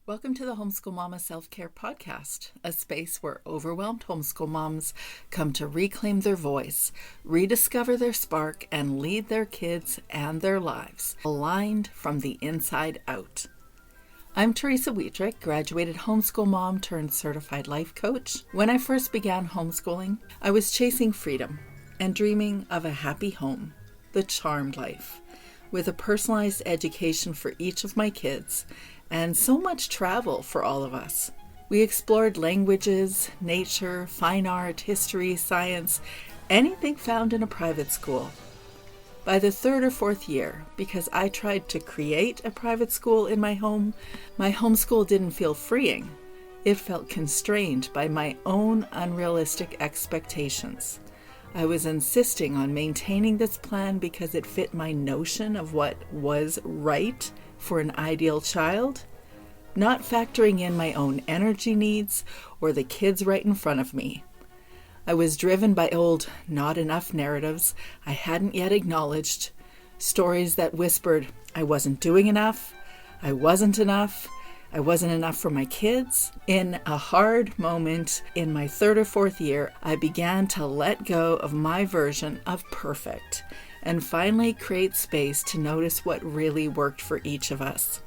Welcome to the Homeschool Mama Self-Care Podcast, a space where overwhelmed homeschool moms come to reclaim their voice, rediscover their spark, and lead their kids and their lives, aligned from the inside out. I'm Teresa Wiedrich, graduated homeschool mom turned certified life coach. When I first began homeschooling, I was chasing freedom and dreaming of a happy home, the charmed life, with a personalized education for each of my kids and so much travel for all of us. We explored languages, nature, fine art, history, science, anything found in a private school. By the third or fourth year, because I tried to create a private school in my home, my homeschool didn't feel freeing. It felt constrained by my own unrealistic expectations. I was insisting on maintaining this plan because it fit my notion of what was right for an ideal child, not factoring in my own energy needs or the kids right in front of me. I was driven by old not enough narratives I hadn't yet acknowledged, stories that whispered I wasn't doing enough, I wasn't enough for my kids. In a hard moment in my third or fourth year, I began to let go of my version of perfect and finally create space to notice what really worked for each of us.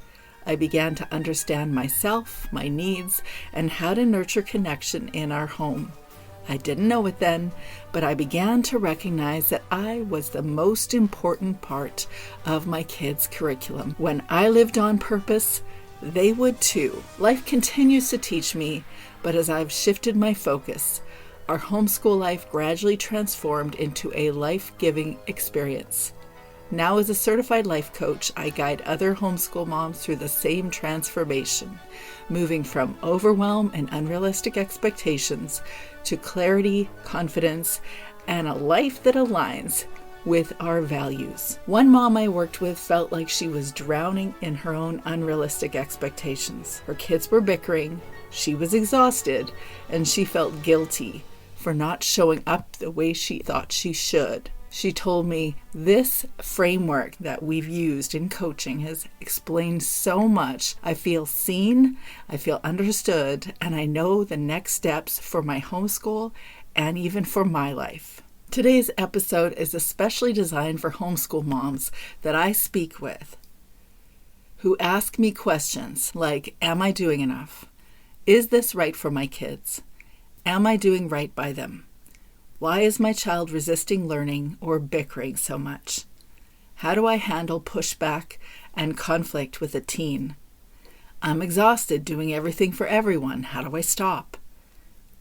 I began to understand myself, my needs, and how to nurture connection in our home. I didn't know it then, but I began to recognize that I was the most important part of my kids' curriculum. When I lived on purpose, they would too. Life continues to teach me, but as I've shifted my focus, our homeschool life gradually transformed into a life-giving experience. Now, as a certified life coach, I guide other homeschool moms through the same transformation, moving from overwhelm and unrealistic expectations to clarity, confidence, and a life that aligns with our values. One mom I worked with felt like she was drowning in her own unrealistic expectations. Her kids were bickering, she was exhausted, and she felt guilty for not showing up the way she thought she should. She told me, this framework that we've used in coaching has explained so much. I feel seen, I feel understood, and I know the next steps for my homeschool and even for my life. Today's episode is especially designed for homeschool moms that I speak with who ask me questions like, am I doing enough? Is this right for my kids? Am I doing right by them? Why is my child resisting learning or bickering so much? How do I handle pushback and conflict with a teen? I'm exhausted doing everything for everyone. How do I stop?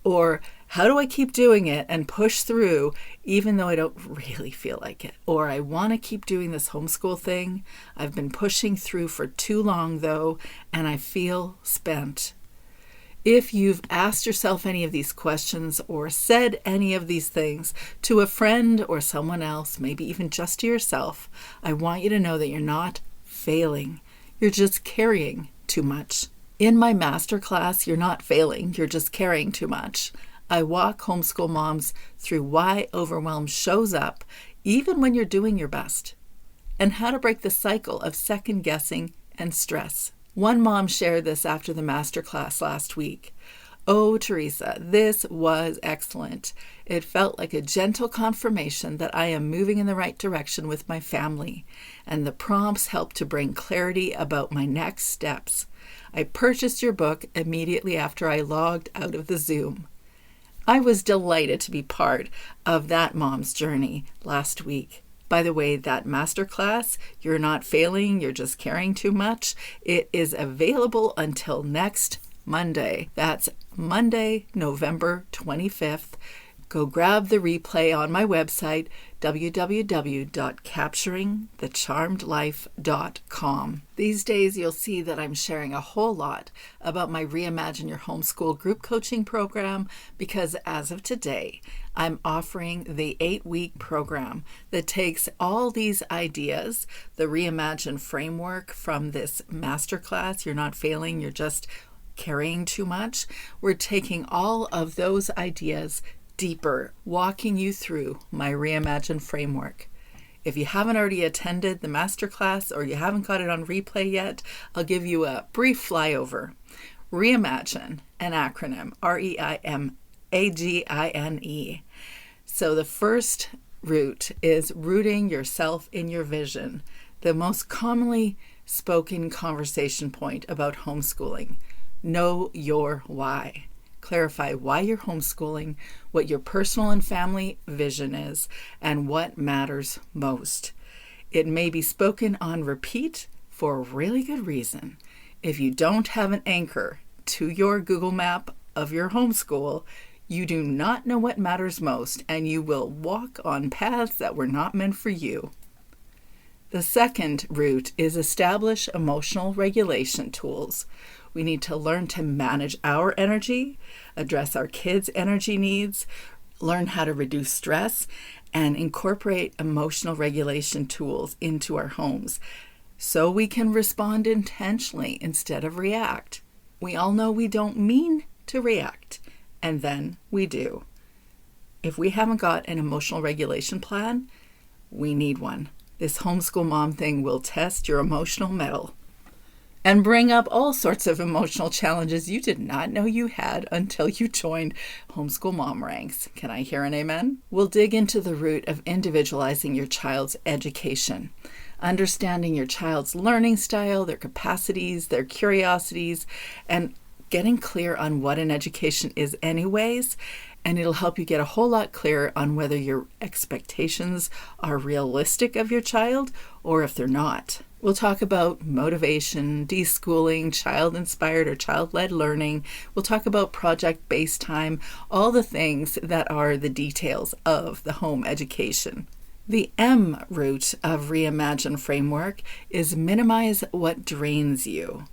Or how do I keep doing it and push through even though I don't really feel like it? Or I want to keep doing this homeschool thing. I've been pushing through for too long though, and I feel spent. If you've asked yourself any of these questions or said any of these things to a friend or someone else, maybe even just to yourself, I want you to know that you're not failing. You're just carrying too much. In my masterclass, You're Not Failing, You're Just Carrying Too Much, I walk homeschool moms through why overwhelm shows up even when you're doing your best, and how to break the cycle of second guessing and stress. One mom shared this after the masterclass last week. Oh, Teresa, this was excellent. It felt like a gentle confirmation that I am moving in the right direction with my family, and the prompts helped to bring clarity about my next steps. I purchased your book immediately after I logged out of the Zoom. I was delighted to be part of that mom's journey last week. By the way, that masterclass, You're Not Failing, You're Just Carrying Too Much, it is available until next Monday. That's Monday, November 25th. Go grab the replay on my website, www.capturingthecharmedlife.com. These days, you'll see that I'm sharing a whole lot about my Reimagine Your Homeschool group coaching program because as of today, I'm offering the 8-week program that takes all these ideas, the Reimagine framework from this masterclass, You're Not Failing, You're Just Carrying Too Much. We're taking all of those ideas deeper, walking you through my Reimagine framework. If you haven't already attended the masterclass or you haven't got it on replay yet, I'll give you a brief flyover. Reimagine, an acronym, Reimagine. So the first root is rooting yourself in your vision, the most commonly spoken conversation point about homeschooling. Know your why. Clarify why you're homeschooling, what your personal and family vision is, and what matters most. It may be spoken on repeat for a really good reason. If you don't have an anchor to your Google map of your homeschool, you do not know what matters most, and you will walk on paths that were not meant for you. The second root is establish emotional regulation tools. We need to learn to manage our energy, address our kids' energy needs, learn how to reduce stress, and incorporate emotional regulation tools into our homes so we can respond intentionally instead of react. We all know we don't mean to react, and then we do. If we haven't got an emotional regulation plan, we need one. This homeschool mom thing will test your emotional mettle and bring up all sorts of emotional challenges you did not know you had until you joined homeschool mom ranks. Can I hear an amen? We'll dig into the root of individualizing your child's education, understanding your child's learning style, their capacities, their curiosities, and getting clear on what an education is anyways. And it'll help you get a whole lot clearer on whether your expectations are realistic of your child or if they're not. We'll talk about motivation, deschooling, child-inspired or child-led learning. We'll talk about project-based time, all the things that are the details of the home education. The M root of Reimagine framework is minimize what drains you.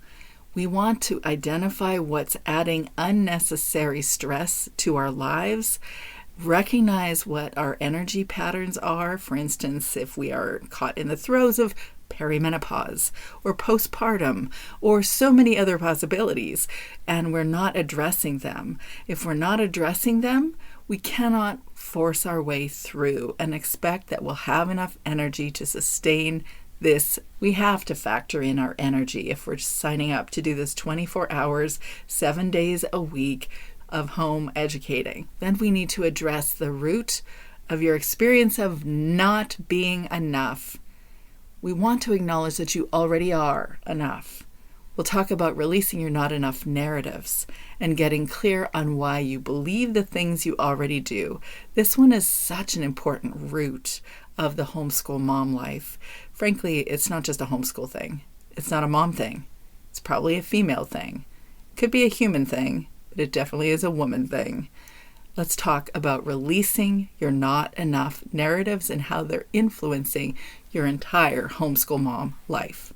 We want to identify what's adding unnecessary stress to our lives, recognize what our energy patterns are. For instance, if we are caught in the throes of perimenopause or postpartum or so many other possibilities, and we're not addressing them. If we're not addressing them, we cannot force our way through and expect that we'll have enough energy to sustain this. We have to factor in our energy if we're signing up to do this 24 hours, 7 days a week of home educating. Then we need to address the root of your experience of not being enough. We want to acknowledge that you already are enough. We'll talk about releasing your not enough narratives and getting clear on why you believe the things you already do. This one is such an important root of the homeschool mom life. Frankly, it's not just a homeschool thing. It's not a mom thing. It's probably a female thing. It could be a human thing, but it definitely is a woman thing. Let's talk about releasing your not enough narratives and how they're influencing your entire homeschool mom life.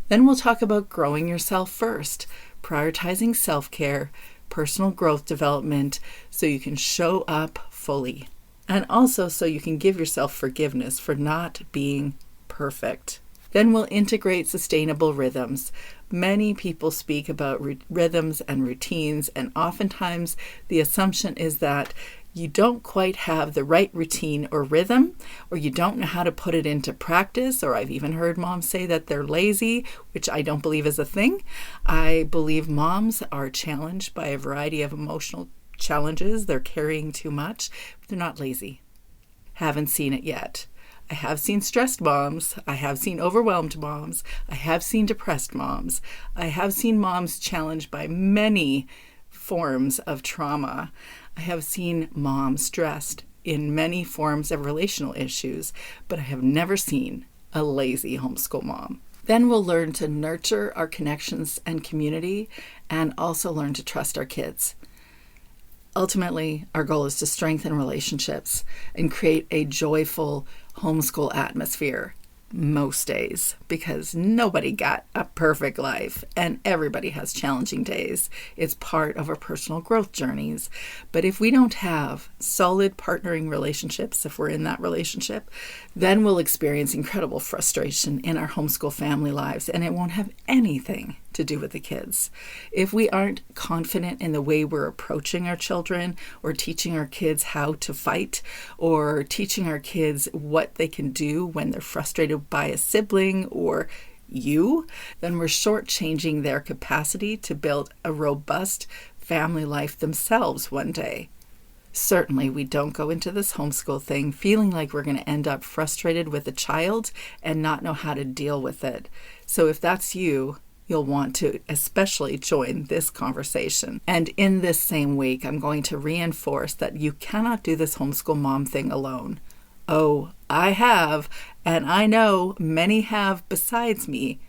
Then we'll talk about growing yourself first, prioritizing self-care, personal growth development, so you can show up fully. And also so you can give yourself forgiveness for not being perfect. Then we'll integrate sustainable rhythms. Many people speak about rhythms and routines, and oftentimes the assumption is that you don't quite have the right routine or rhythm, or you don't know how to put it into practice, or I've even heard moms say that they're lazy, which I don't believe is a thing. I believe moms are challenged by a variety of emotional challenges. They're carrying too much, but they're not lazy. Haven't seen it yet. I have seen stressed moms. I have seen overwhelmed moms. I have seen depressed moms. I have seen moms challenged by many forms of trauma. I have seen moms stressed in many forms of relational issues, but I have never seen a lazy homeschool mom. Then we'll learn to nurture our connections and community, and also learn to trust our kids. Ultimately, our goal is to strengthen relationships and create a joyful homeschool atmosphere most days, because nobody got a perfect life and everybody has challenging days. It's part of our personal growth journeys. But if we don't have solid partnering relationships, if we're in that relationship, then we'll experience incredible frustration in our homeschool family lives, and it won't have anything to do with the kids. If we aren't confident in the way we're approaching our children, or teaching our kids how to fight, or teaching our kids what they can do when they're frustrated by a sibling or you, then we're shortchanging their capacity to build a robust family life themselves one day. Certainly, we don't go into this homeschool thing feeling like we're going to end up frustrated with a child and not know how to deal with it. So if that's you, you'll want to especially join this conversation. And in this same week, I'm going to reinforce that you cannot do this homeschool mom thing alone. Oh, I have, and I know many have besides me.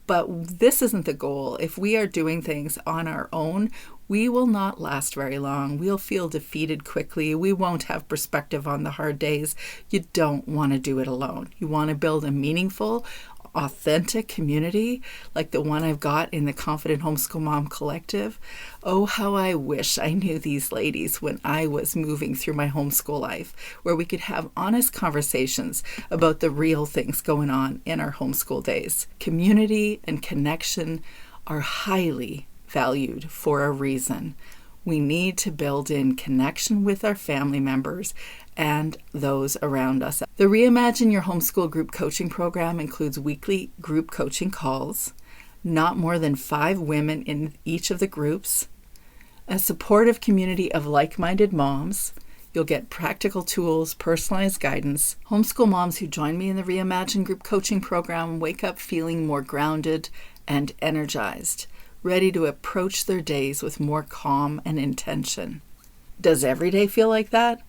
But this isn't the goal. If we are doing things on our own, we will not last very long. We'll feel defeated quickly. We won't have perspective on the hard days. You don't want to do it alone. You want to build a meaningful, authentic community like the one I've got in the Confident Homeschool Mom Collective. Oh, how I wish I knew these ladies when I was moving through my homeschool life, where we could have honest conversations about the real things going on in our homeschool days. Community and connection are highly valued for a reason. We need to build in connection with our family members and those around us. The Reimagine Your Homeschool Group Coaching Program includes weekly group coaching calls, not more than 5 women in each of the groups, a supportive community of like-minded moms. You'll get practical tools, personalized guidance. Homeschool moms who join me in the Reimagine Group Coaching Program wake up feeling more grounded and energized, ready to approach their days with more calm and intention. Does every day feel like that?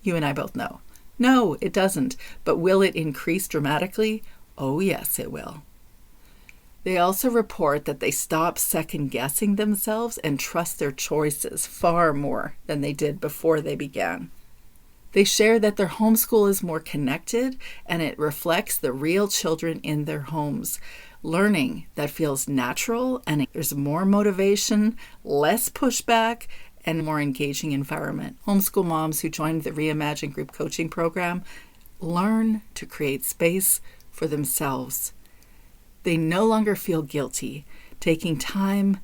You and I both know. No, it doesn't. But will it increase dramatically? Oh, yes, it will. They also report that they stop second-guessing themselves and trust their choices far more than they did before they began. They share that their homeschool is more connected and it reflects the real children in their homes. Learning that feels natural, and there's more motivation, less pushback, and more engaging environment. Homeschool moms who join the Reimagine Group Coaching Program learn to create space for themselves. They no longer feel guilty, taking time,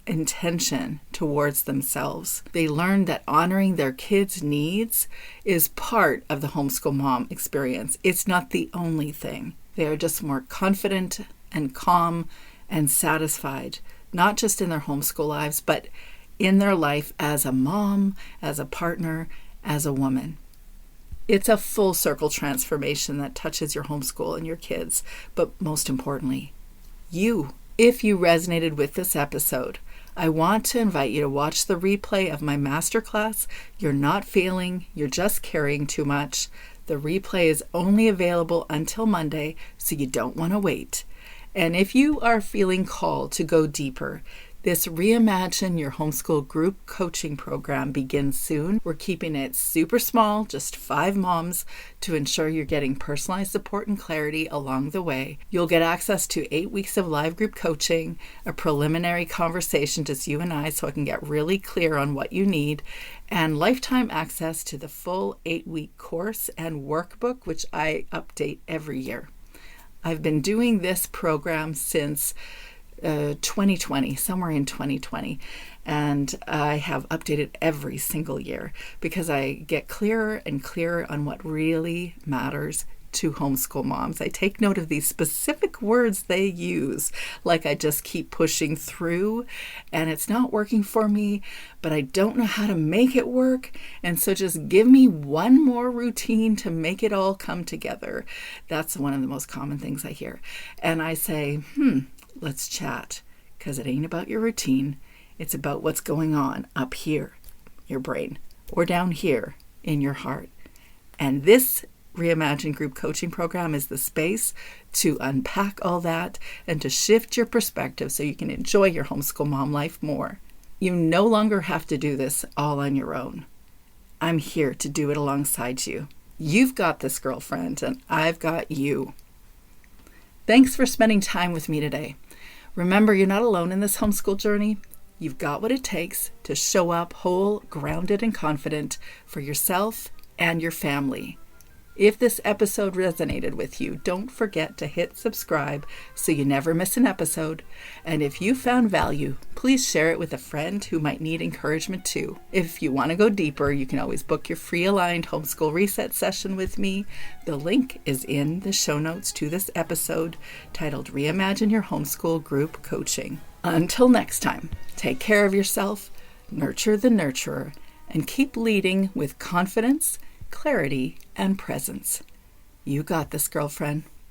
intention towards themselves. They learn that honoring their kids' needs is part of the homeschool mom experience. It's not the only thing. They are just more confident and calm and satisfied, not just in their homeschool lives, but in their life as a mom, as a partner, as a woman. It's a full circle transformation that touches your homeschool and your kids, but most importantly, you. If you resonated with this episode, I want to invite you to watch the replay of my masterclass, You're Not Failing, You're Just Carrying Too Much. The replay is only available until Monday, so you don't want to wait. And if you are feeling called to go deeper, this Reimagine Your Homeschool Group Coaching Program begins soon. We're keeping it super small, just 5 moms, to ensure you're getting personalized support and clarity along the way. You'll get access to 8 weeks of live group coaching, a preliminary conversation, just you and I, so I can get really clear on what you need, and lifetime access to the full 8-week course and workbook, which I update every year. I've been doing this program since 2020, somewhere in 2020, and I have updated every single year because I get clearer and clearer on what really matters to homeschool moms. I take note of these specific words they use, like I just keep pushing through and it's not working for me, but I don't know how to make it work, and so just give me one more routine to make it all come together. That's one of the most common things I hear. And I say, let's chat, because it ain't about your routine. It's about what's going on up here, your brain, or down here in your heart. And this Reimagine Group Coaching Program is the space to unpack all that and to shift your perspective so you can enjoy your homeschool mom life more. You no longer have to do this all on your own. I'm here to do it alongside you. You've got this, girlfriend, and I've got you. Thanks for spending time with me today. Remember, you're not alone in this homeschool journey. You've got what it takes to show up whole, grounded, and confident for yourself and your family. If this episode resonated with you, don't forget to hit subscribe so you never miss an episode. And if you found value, please share it with a friend who might need encouragement too. If you want to go deeper, you can always book your free aligned homeschool reset session with me. The link is in the show notes to this episode titled Reimagine Your Homeschool Group Coaching. Until next time, take care of yourself, nurture the nurturer, and keep leading with confidence, clarity, and presence. You got this, girlfriend.